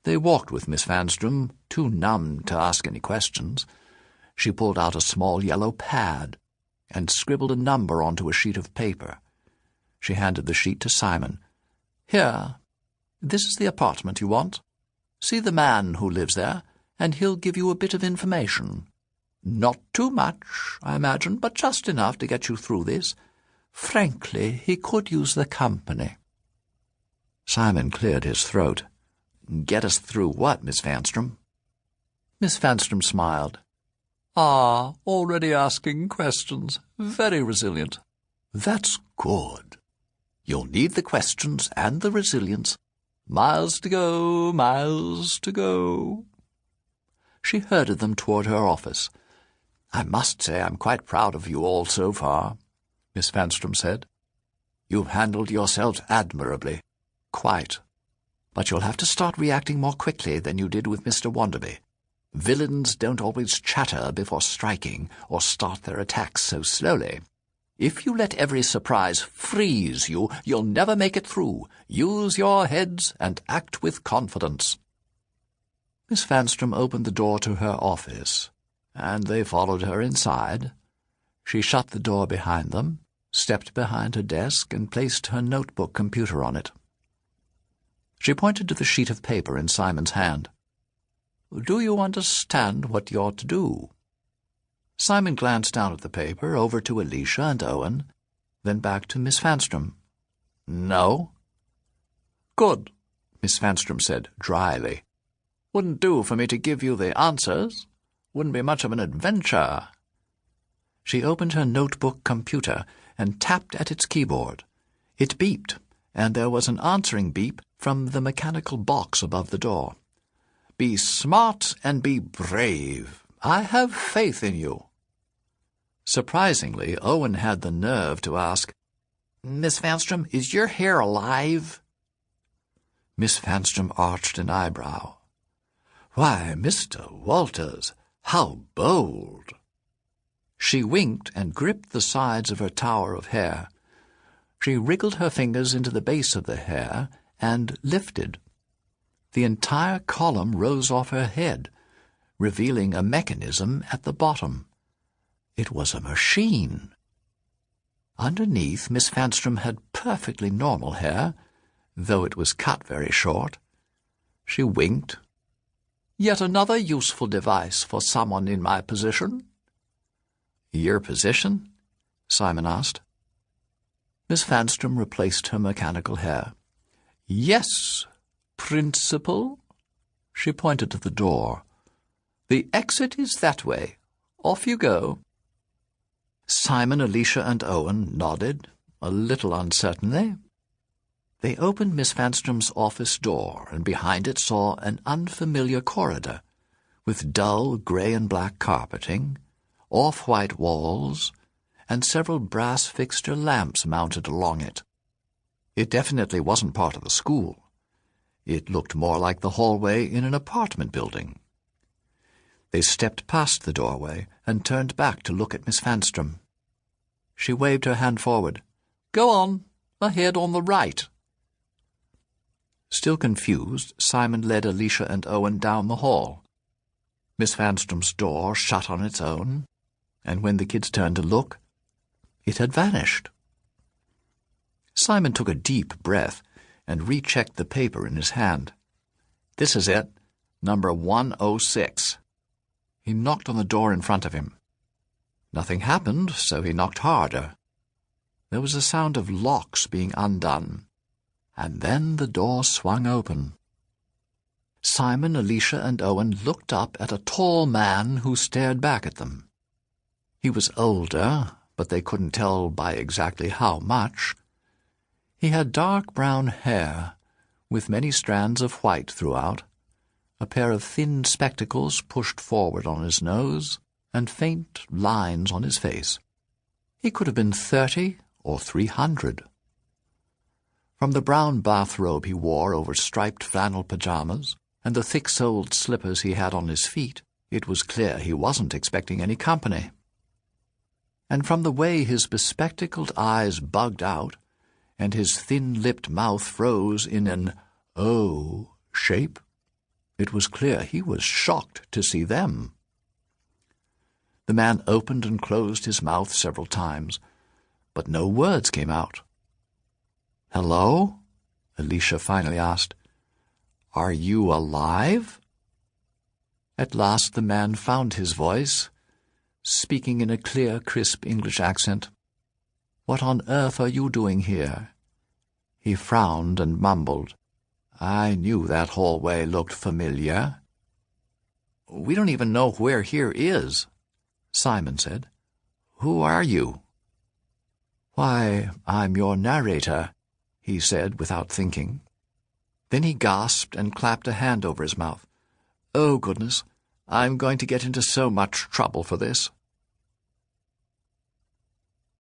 They walked with Miss Vanstrom, too numbed to ask any questions. She pulled out a small yellow pad and scribbled a number onto a sheet of paper. She handed the sheet to Simon. "Here, this is the apartment you want. See the man who lives there, and he'll give you a bit of information. Not too much, I imagine, but just enough to get you through this. Frankly, he could use the company." Simon cleared his throat. "Get us through what, Miss Vanstrom?" Miss Vanstrom smiled. "Ah, already asking questions. Very resilient." "That's good. You'll need the questions and the resilience. Miles to go, miles to go." She herded them toward her office. "I must say I'm quite proud of you all so far," Miss Vanstrom said. "You've handled yourselves admirably. Quite. But you'll have to start reacting more quickly than you did with Mr. Wonderby. Villains don't always chatter before striking or start their attacks so slowly. If you let every surprise freeze you, you'll never make it through. Use your heads and act with confidence." Miss Vanstrom opened the door to her office, and they followed her inside. She shut the door behind them, stepped behind her desk, and placed her notebook computer on it. She pointed to the sheet of paper in Simon's hand. "Do you understand what you're to do?" Simon glanced down at the paper, over to Alicia and Owen, then back to Miss Vanstrom. "No." "Good," Miss Vanstrom said dryly. "Wouldn't do for me to give you the answers. Wouldn't be much of an adventure." She opened her notebook computer and tapped at its keyboard. It beeped, and there was an answering beep from the mechanical box above the door. "Be smart and be brave. I have faith in you." Surprisingly, Owen had the nerve to ask, "Miss Vanstrom, is your hair alive?" Miss Vanstrom arched an eyebrow. "Why, Mr. Walters, how bold!" She winked and gripped the sides of her tower of hair. She wriggled her fingers into the base of the hair and lifted. The entire column rose off her head, revealing a mechanism at the bottom. It was a machine. Underneath, Miss Vanstrom had perfectly normal hair, though it was cut very short. She winked. "Yet another useful device for someone in my position." "Your position?" Simon asked. Miss Vanstrom replaced her mechanical hair. "Yes, Principal." She pointed to the door. "The exit is that way. Off you go." Simon, Alicia, and Owen nodded, a little uncertainly. They opened Miss Vanstrom's office door, and behind it saw an unfamiliar corridor, with dull grey and black carpeting, off-white walls, and several brass fixture lamps mounted along it. It definitely wasn't part of the school. It looked more like the hallway in an apartment building. They stepped past the doorway and turned back to look at Miss Vanstrom. She waved her hand forward. "Go on, ahead on the right." Still confused, Simon led Alicia and Owen down the hall. Miss Vanstrom's door shut on its own, and when the kids turned to look, it had vanished. Simon took a deep breath and rechecked the paper in his hand. "This is it, number 106. He knocked on the door in front of him. Nothing happened, so he knocked harder. There was a sound of locks being undone, and then the door swung open. Simon, Alicia, and Owen looked up at a tall man who stared back at them. He was older, but they couldn't tell by exactly how much. He had dark brown hair, with many strands of white throughout, a pair of thin spectacles pushed forward on his nose, and faint lines on his face. He could have been 30 or 300. From the brown bathrobe he wore over striped flannel pajamas, and the thick-soled slippers he had on his feet, it was clear he wasn't expecting any company. And from the way his bespectacled eyes bugged out, and his thin-lipped mouth froze in an O shape, It was clear he was shocked to see them. The man opened and closed his mouth several times, but no words came out. "Hello?" Alicia finally asked. "Are you alive?" At last the man found his voice, speaking in a clear, crisp English accent. "What on earth are you doing here?" He frowned and mumbled. "I knew that hallway looked familiar." "We don't even know where here is," Simon said. "Who are you?" "Why, I'm your narrator," he said without thinking. Then he gasped and clapped a hand over his mouth. "Oh, goodness, I'm going to get into so much trouble for this."